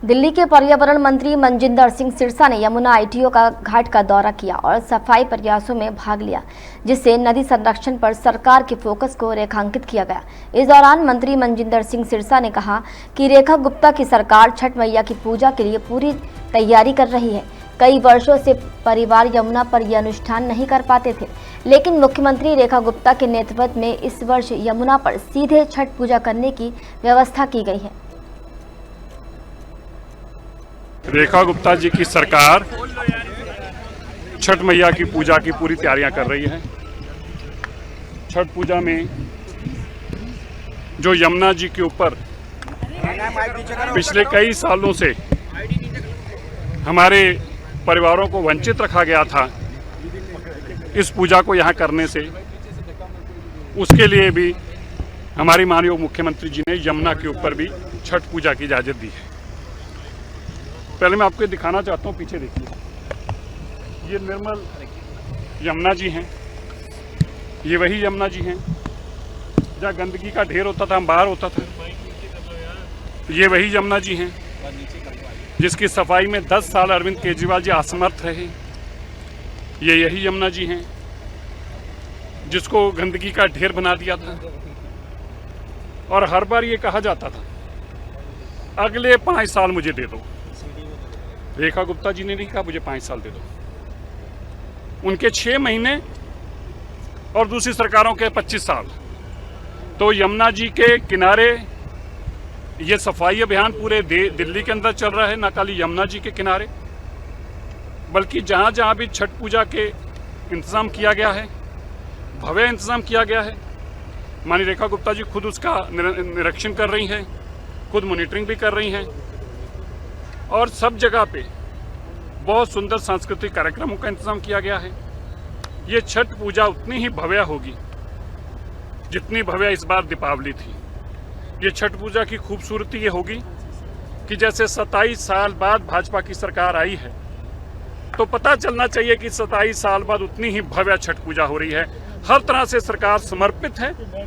दिल्ली के पर्यावरण मंत्री मनजिंदर सिंह सिरसा ने यमुना आईटीओ का घाट का दौरा किया और सफाई प्रयासों में भाग लिया, जिससे नदी संरक्षण पर सरकार के फोकस को रेखांकित किया गया। इस दौरान मंत्री मनजिंदर सिंह सिरसा ने कहा कि रेखा गुप्ता की सरकार छठ मैया की पूजा के लिए पूरी तैयारी कर रही है। कई वर्षों से परिवार यमुना पर यह अनुष्ठान नहीं कर पाते थे, लेकिन मुख्यमंत्री रेखा गुप्ता के नेतृत्व में इस वर्ष यमुना पर सीधे छठ पूजा करने की व्यवस्था की गई है। रेखा गुप्ता जी की सरकार छठ मैया की पूजा की पूरी तैयारियां कर रही है। छठ पूजा में जो यमुना जी के ऊपर पिछले कई सालों से हमारे परिवारों को वंचित रखा गया था इस पूजा को यहाँ करने से, उसके लिए भी हमारी माननीय मुख्यमंत्री जी ने यमुना के ऊपर भी छठ पूजा की इजाज़त दी है। पहले मैं आपको दिखाना चाहता हूँ, पीछे देखिए, ये निर्मल यमुना जी हैं, ये वही यमुना जी हैं जहाँ गंदगी का ढेर होता था, बाहर होता था। ये वही यमुना जी हैं जिसकी सफाई में 10 साल अरविंद केजरीवाल जी असमर्थ रहे। ये यही यमुना जी हैं जिसको गंदगी का ढेर बना दिया था। और हर बार ये कहा जाता था अगले 5 साल मुझे दे दो। रेखा गुप्ता जी ने नहीं कहा मुझे 5 साल दे दो, उनके 6 महीने और दूसरी सरकारों के 25 साल। तो यमुना जी के किनारे ये सफाई अभियान पूरे दिल्ली के अंदर चल रहा है, न खाली यमुना जी के किनारे, बल्कि जहाँ जहाँ भी छठ पूजा के इंतज़ाम किया गया है, भव्य इंतज़ाम किया गया है। माननीय रेखा गुप्ता जी खुद उसका निरीक्षण कर रही हैं, खुद मॉनिटरिंग भी कर रही हैं और सब जगह पे बहुत सुंदर सांस्कृतिक कार्यक्रमों का इंतजाम किया गया है। ये छठ पूजा उतनी ही भव्य होगी जितनी भव्य इस बार दीपावली थी। ये छठ पूजा की खूबसूरती ये होगी कि जैसे 27 साल बाद भाजपा की सरकार आई है, तो पता चलना चाहिए कि 27 साल बाद उतनी ही भव्य छठ पूजा हो रही है। हर तरह से सरकार समर्पित है।